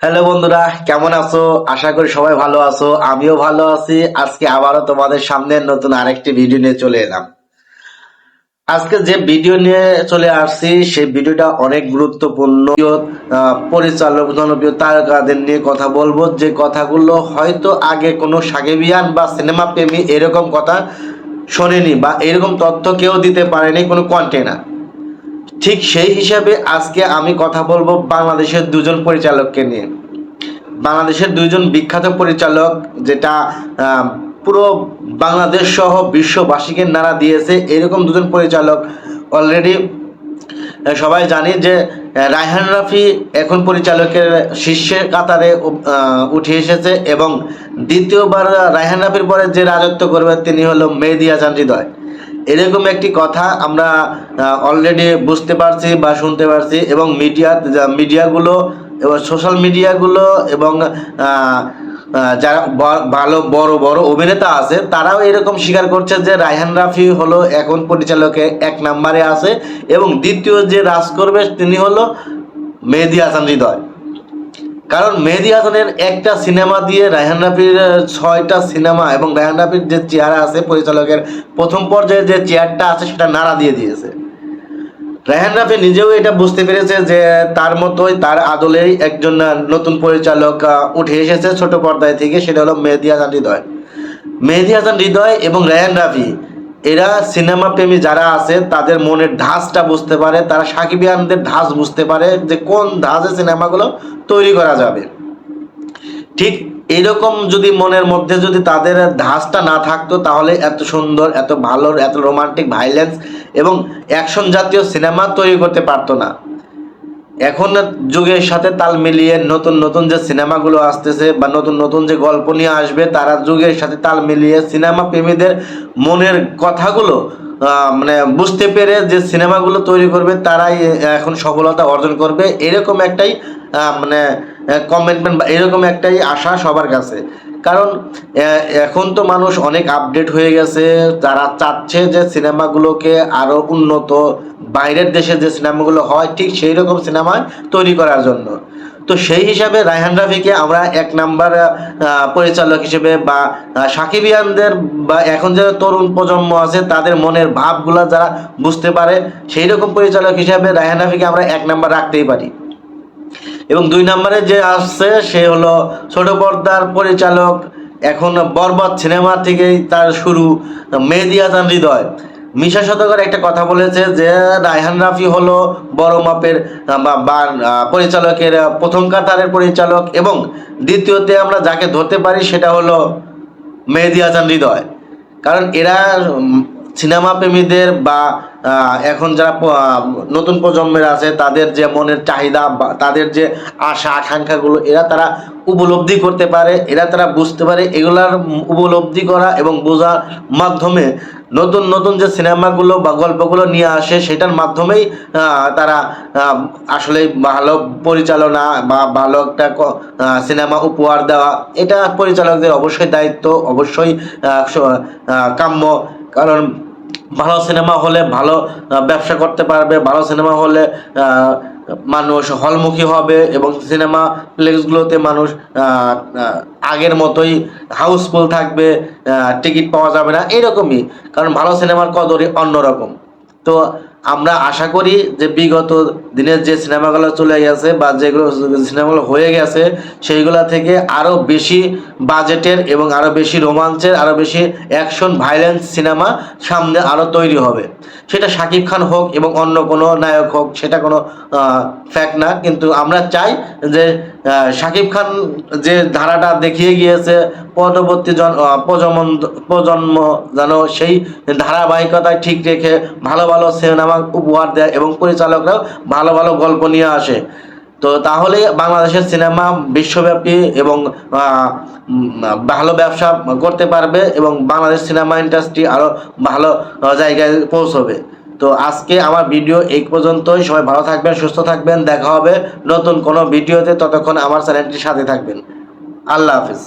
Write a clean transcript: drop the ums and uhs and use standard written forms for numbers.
Hello বন্ধুরা, কেমন আছো? আশা করি সবাই ভালো আছো। আমিও ভালো আছি। আজকে আবারও তোমাদের সামনে নতুন আরেকটি ভিডিও নিয়ে চলে এলাম। আজকে যে ভিডিও নিয়ে চলে আসছি সেই ভিডিওটা অনেক গুরুত্বপূর্ণ। পরিচালক, জনপ্রিয় তারকাদের নিয়ে কথা বলবো, যে কথাগুলো হয়তো আগে কোনো সাকিবিয়ান বা সিনেমা প্রেমী এরকম কথা শোনেনি বা এরকম তথ্য কেউ দিতে পারেনি কোনো কন্টেনার। ঠিক সেই হিসাবে আজকে আমি কথা বলবো বাংলাদেশের দুজন পরিচালককে নিয়ে। বাংলাদেশের দুইজন বিখ্যাত পরিচালক, যেটা পুরো বাংলাদেশ সহ বিশ্ববাসীকে নাড়া দিয়েছে, এরকম দুজন পরিচালক অলরেডি সবাই জানি যে রায়হান রাফি এখন পরিচালকের শীর্ষের কাতারে উঠে এসেছে এবং দ্বিতীয়বার রায়হান রাফির পরে যে রাজত্ব করবে তিনি হলো মেহেদী হাসান হৃদয়। এরকম একটি কথা আমরা অলরেডি বুঝতে পারছি বা শুনতে পারছি, এবং মিডিয়াগুলো এবং সোশ্যাল মিডিয়াগুলো এবং যারা ভালো বড় বড় অভিনেতা আছে তারাও এরকম স্বীকার করছে যে রায়হান রাফি হলো এখন পরিচালকে এক নম্বরে আছে এবং দ্বিতীয় যে রাজ করবে তিনি হলো মেহেদী হাসান হৃদয়। কারণ মেহেদী হাসানের একটা সিনেমা দিয়ে রায়হান রাফির 6টা সিনেমা এবং রায়হান রাফির যে চেয়ার আছে পরিচালকের প্রথম পর্যায়ে যে চেয়ারটা আছে সেটা নাড়া দিয়ে দিয়েছে। রায়হান রাফি নিজেও এটা বুঝতে পেরেছে যে তার মতোই তার আদলেই একজন নতুন পরিচালক উঠে এসেছে ছোট পর্দায় থেকে, সেটা হলো মেহেদী হাসান হৃদয়। মেহেদী হাসান হৃদয় এবং রায়হান রাফি এরা সিনেমা প্রেমী যারা আছে তাদের মনের ধাঁচটা বুঝতে পারে, তারা সাকিবিয়ানদের ধাঁচ বুঝতে পারে যে কোন ধাঁচে সিনেমাগুলো তৈরি করা যাবে। ঠিক এইরকম যদি মনের মধ্যে যদি তাদের ধাঁচটা না থাকতো তাহলে এত সুন্দর, এত ভালো, এত রোমান্টিক, ভাইলেন্স এবং অ্যাকশন জাতীয় সিনেমা তৈরি করতে পারতো না। এখন যুগের সাথে তাল মিলিয়ে নতুন নতুন যে সিনেমাগুলো আসতেছে বা নতুন নতুন যে গল্প নিয়ে আসবে, তারা যুগের সাথে তাল মিলিয়ে সিনেমা প্রেমীদের মনের কথাগুলো মানে বুঝতে পেরে যে সিনেমাগুলো তৈরি করবে তারাই এখন সফলতা অর্জন করবে, এরকম একটাই মানে কমিটমেন্ট বা এরকম একটাই আশা সবার কাছে। কারণ এখন তো মানুষ অনেক আপডেট হয়ে গেছে, তারা চাচ্ছে যে সিনেমাগুলোকে আরও উন্নত, বাইরের দেশে যে সিনেমাগুলো হয় ঠিক সেই রকম সিনেমা তৈরি করার জন্য। তো সেই হিসাবে রায়হান রাফিকে আমরা এক নাম্বার পরিচালক হিসেবে বা সাকিবিয়ানদের বা এখন যারা তরুণ প্রজন্ম আছে তাদের মনের ভাবগুলা যারা বুঝতে পারে সেই রকম পরিচালক হিসাবে রায়হান রাফিকে আমরা এক নাম্বার রাখতেই পারি। এবং 2 নম্বরে যে আসছে সে হলো ছোট পর্দার পরিচালক, এখন বরবাদ সিনেমা থেকেই তার শুরু, মেহেদী হাসান হৃদয়। মিশা সওদাগর একটা কথা বলেছে যে রায়হান রাফি হলো বড় মাপের পরিচালকের প্রথম কাতারের পরিচালক এবং দ্বিতীয়তে আমরা যাকে ধরতে পারি সেটা হলো মেহেদী হাসান হৃদয়। কারণ এরা সিনেমা প্রেমীদের বা এখন যারা নতুন প্রজন্মের আছে তাদের যে মনের চাহিদা বা তাদের যে আশা আকাঙ্ক্ষাগুলো এরা তারা উপলব্ধি করতে পারে, এরা তারা বুঝতে পারে। এগুলার উপলব্ধি করা এবং বোঝার মাধ্যমে নতুন নতুন যে সিনেমাগুলো বা গল্পগুলো নিয়ে আসে সেটার মাধ্যমেই তারা আসলে ভালো পরিচালনা বা ভালো একটা সিনেমা উপহার দেওয়া, এটা পরিচালকদের অবশ্যই দায়িত্ব, অবশ্যই কাম্য। কারণ ভালো সিনেমা হলে ভালো ব্যবসা করতে পারবে, ভালো সিনেমা হলে মানুষ হলমুখী হবে এবং সিনেমা প্লেক্সগুলোতে মানুষ আগের মতোই হাউসফুল থাকবে, টিকিট পাওয়া যাবে না এরকমই। কারণ ভালো সিনেমার কদরই অন্যরকম। তো আমরা আশা করি যে বিগত দিনের যে সিনেমাগুলো চলে গেছে বা যেগুলো সিনেমাগুলো হয়ে গেছে সেইগুলা থেকে আরও বেশি বাজেটের এবং আরও বেশি রোমাঞ্চের, আরও বেশি অ্যাকশন ভাইলেন্স সিনেমা সামনে আরও তৈরি হবে। সেটা শাকিব খান হোক এবং অন্য কোনো নায়ক হোক, সেটা কোনো ফ্যাক্ট না, কিন্তু আমরা চাই যে শাকিব খান যে ধারাটা দেখিয়ে গিয়েছে পরবর্তী প্রজন্ম যেন সেই ধারাবাহিকতায় ঠিক রেখে ভালো ভালো সিনেমা উপহার দেয় এবং পরিচালকরাও ভালো ভালো গল্প নিয়ে আসে। তো তাহলে বাংলাদেশের সিনেমা বিশ্বব্যাপী এবং ভালো ব্যবসা করতে পারবে এবং বাংলাদেশ সিনেমা ইন্ডাস্ট্রি আরও ভালো জায়গায় পৌঁছবে। তো আজকে আমার ভিডিও এই পর্যন্তই। সবাই ভালো থাকবেন, সুস্থ থাকবেন, দেখা হবে নতুন কোনো ভিডিওতে। ততক্ষণ আমার চ্যানেলটির সাথে থাকবেন। আল্লাহ হাফিজ।